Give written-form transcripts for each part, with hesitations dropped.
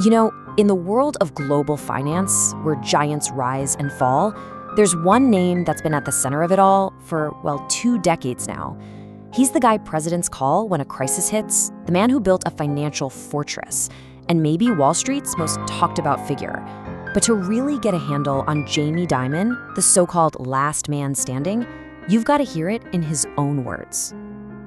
You know, in the world of global finance, where giants rise and fall, there's one name that's been at the center of it all for, well, 2 decades now. He's the guy presidents call when a crisis hits, the man who built a financial fortress, and maybe Wall Street's most talked about figure. But to really get a handle on Jamie Dimon, the so-called last man standing, you've got to hear it in his own words.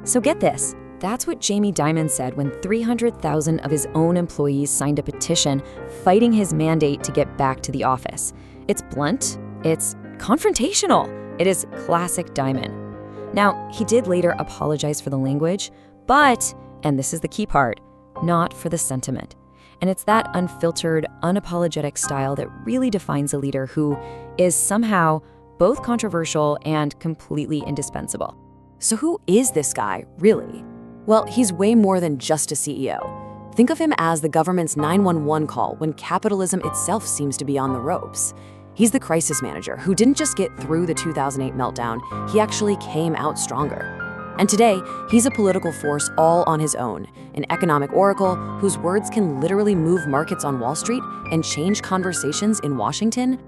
So get this. That's what Jamie Dimon said when 300,000 of his own employees signed a petition fighting his mandate to get back to the office. It's blunt, it's confrontational, it is classic Dimon. Now, he did later apologize for the language, but, and this is the key part, not for the sentiment. And it's that unfiltered, unapologetic style that really defines a leader who is somehow both controversial and completely indispensable. So who is this guy, really? Well, he's way more than just a CEO. Think of him as the government's 911 call when capitalism itself seems to be on the ropes. He's the crisis manager who didn't just get through the 2008 meltdown, he actually came out stronger. And today, he's a political force all on his own, an economic oracle whose words can literally move markets on Wall Street and change conversations in Washington.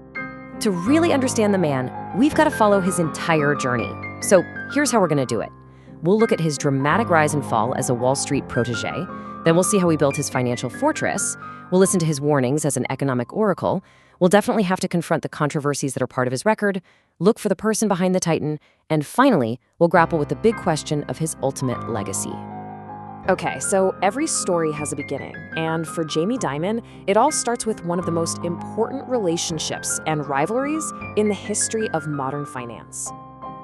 To really understand the man, we've got to follow his entire journey. So here's how we're going to do it. We'll look at his dramatic rise and fall as a Wall Street protege. Then we'll see how he built his financial fortress. We'll listen to his warnings as an economic oracle. We'll definitely have to confront the controversies that are part of his record, look for the person behind the titan, and finally, we'll grapple with the big question of his ultimate legacy. Okay, so every story has a beginning, and for Jamie Dimon, it all starts with one of the most important relationships and rivalries in the history of modern finance.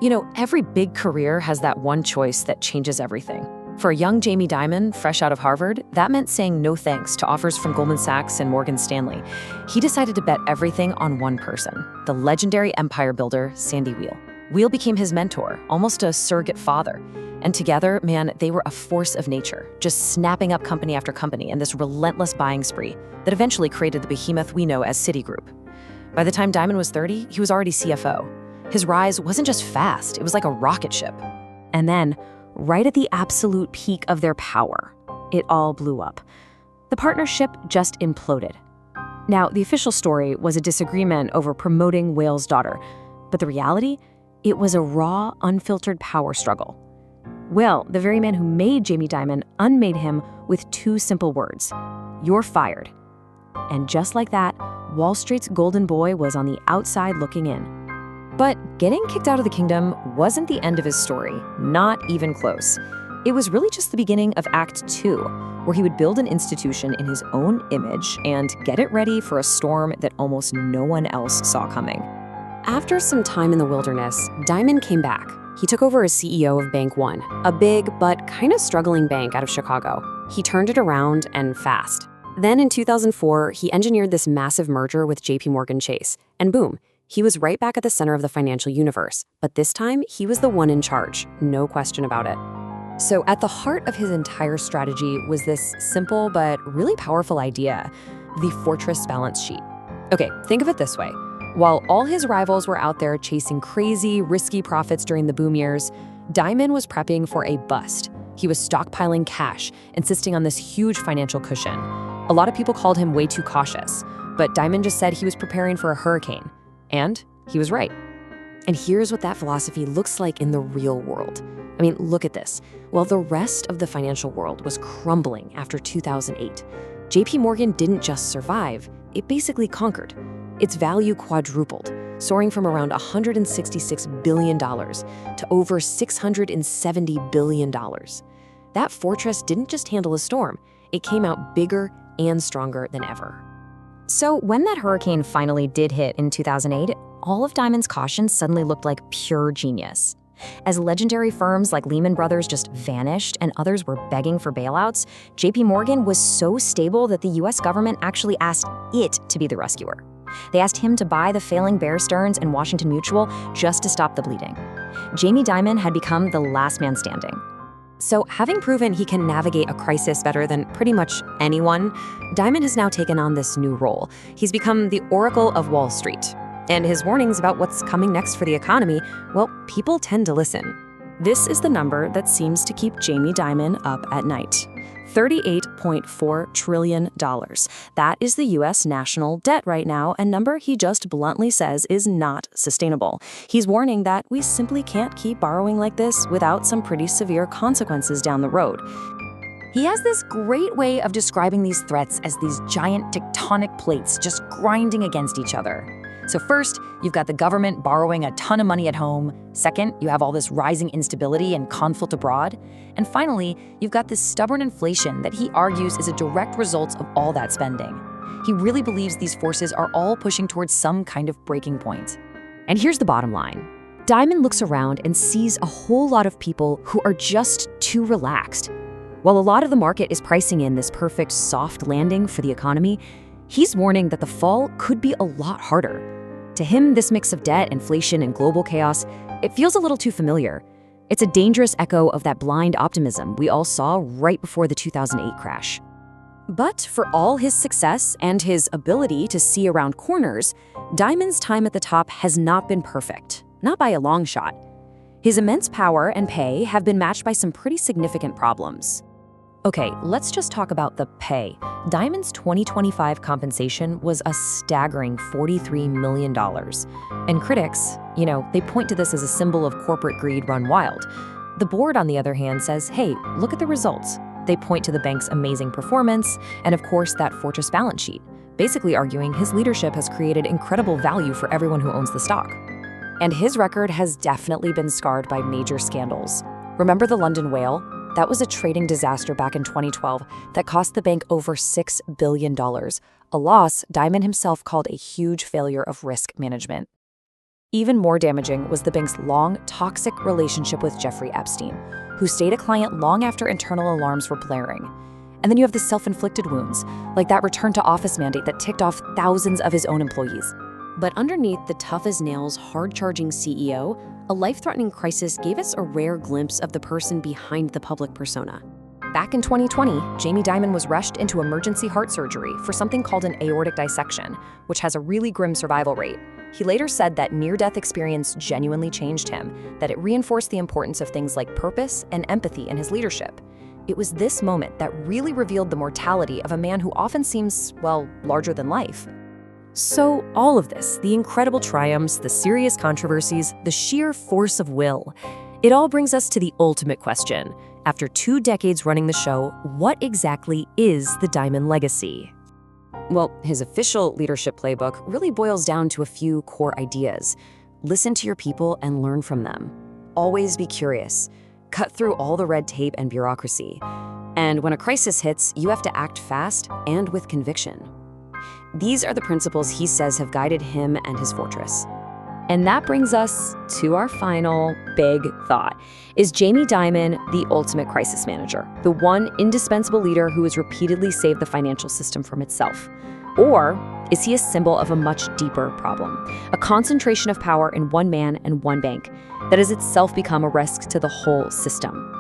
You know, every big career has that one choice that changes everything. For a young Jamie Dimon, fresh out of Harvard, that meant saying no thanks to offers from Goldman Sachs and Morgan Stanley. He decided to bet everything on one person, the legendary empire builder, Sandy Weill. Weill became his mentor, almost a surrogate father. And together, man, they were a force of nature, just snapping up company after company in this relentless buying spree that eventually created the behemoth we know as Citigroup. By the time Dimon was 30, he was already CFO. His rise wasn't just fast, it was like a rocket ship. And then, right at the absolute peak of their power, it all blew up. The partnership just imploded. Now, the official story was a disagreement over promoting Weill's daughter, but the reality? It was a raw, unfiltered power struggle. Weill, the very man who made Jamie Dimon, unmade him with 2 simple words: "You're fired." And just like that, Wall Street's golden boy was on the outside looking in. But getting kicked out of the kingdom wasn't the end of his story, not even close. It was really just the beginning of Act 2, where he would build an institution in his own image and get it ready for a storm that almost no one else saw coming. After some time in the wilderness, Dimon came back. He took over as CEO of Bank One, a big but kind of struggling bank out of Chicago. He turned it around and fast. Then in 2004, he engineered this massive merger with JP Chase, and boom, he was right back at the center of the financial universe, but this time he was the one in charge, no question about it. So at the heart of his entire strategy was this simple but really powerful idea, the fortress balance sheet. Okay, think of it this way. While all his rivals were out there chasing crazy, risky profits during the boom years, Dimon was prepping for a bust. He was stockpiling cash, insisting on this huge financial cushion. A lot of people called him way too cautious, but Dimon just said he was preparing for a hurricane. And he was right. And here's what that philosophy looks like in the real world. I mean, look at this. While the rest of the financial world was crumbling after 2008, JP Morgan didn't just survive, it basically conquered. Its value quadrupled, soaring from around $166 billion to over $670 billion. That fortress didn't just handle a storm, it came out bigger and stronger than ever. So when that hurricane finally did hit in 2008, all of Dimon's caution suddenly looked like pure genius. As legendary firms like Lehman Brothers just vanished and others were begging for bailouts, JP Morgan was so stable that the US government actually asked it to be the rescuer. They asked him to buy the failing Bear Stearns and Washington Mutual just to stop the bleeding. Jamie Dimon had become the last man standing. So having proven he can navigate a crisis better than pretty much anyone, Dimon has now taken on this new role. He's become the Oracle of Wall Street. And his warnings about what's coming next for the economy, well, people tend to listen. This is the number that seems to keep Jamie Dimon up at night. $38.4 trillion. That is the U.S. national debt right now, a number he just bluntly says is not sustainable. He's warning that we simply can't keep borrowing like this without some pretty severe consequences down the road. He has this great way of describing these threats as these giant tectonic plates just grinding against each other. So first, you've got the government borrowing a ton of money at home. Second, you have all this rising instability and conflict abroad. And finally, you've got this stubborn inflation that he argues is a direct result of all that spending. He really believes these forces are all pushing towards some kind of breaking point. And here's the bottom line. Daimon looks around and sees a whole lot of people who are just too relaxed. While a lot of the market is pricing in this perfect soft landing for the economy, he's warning that the fall could be a lot harder. To him, this mix of debt, inflation, and global chaos, it feels a little too familiar. It's a dangerous echo of that blind optimism we all saw right before the 2008 crash. But for all his success and his ability to see around corners, Daimon's time at the top has not been perfect, not by a long shot. His immense power and pay have been matched by some pretty significant problems. Okay, let's just talk about the pay. Daimon's 2025 compensation was a staggering $43 million. And critics, they point to this as a symbol of corporate greed run wild. The board, on the other hand, says, hey, look at the results. They point to the bank's amazing performance and, of course, that fortress balance sheet, basically arguing his leadership has created incredible value for everyone who owns the stock. And his record has definitely been scarred by major scandals. Remember the London whale? That was a trading disaster back in 2012 that cost the bank over $6 billion, a loss Daimon himself called a huge failure of risk management. Even more damaging was the bank's long, toxic relationship with Jeffrey Epstein, who stayed a client long after internal alarms were blaring. And then you have the self-inflicted wounds, like that return-to-office mandate that ticked off thousands of his own employees. But underneath the tough-as-nails, hard-charging CEO, a life-threatening crisis gave us a rare glimpse of the person behind the public persona. Back in 2020, Jamie Dimon was rushed into emergency heart surgery for something called an aortic dissection, which has a really grim survival rate. He later said that near-death experience genuinely changed him, that it reinforced the importance of things like purpose and empathy in his leadership. It was this moment that really revealed the mortality of a man who often seems, larger than life. So all of this, the incredible triumphs, the serious controversies, the sheer force of will, it all brings us to the ultimate question. After 2 decades running the show, what exactly is the Daimon legacy? Well, his official leadership playbook really boils down to a few core ideas. Listen to your people and learn from them. Always be curious. Cut through all the red tape and bureaucracy. And when a crisis hits, you have to act fast and with conviction. These are the principles he says have guided him and his fortress. And that brings us to our final big thought. Is Jamie Dimon the ultimate crisis manager, the one indispensable leader who has repeatedly saved the financial system from itself? Or is he a symbol of a much deeper problem, a concentration of power in one man and one bank that has itself become a risk to the whole system?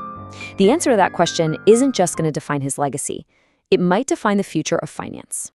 The answer to that question isn't just going to define his legacy. It might define the future of finance.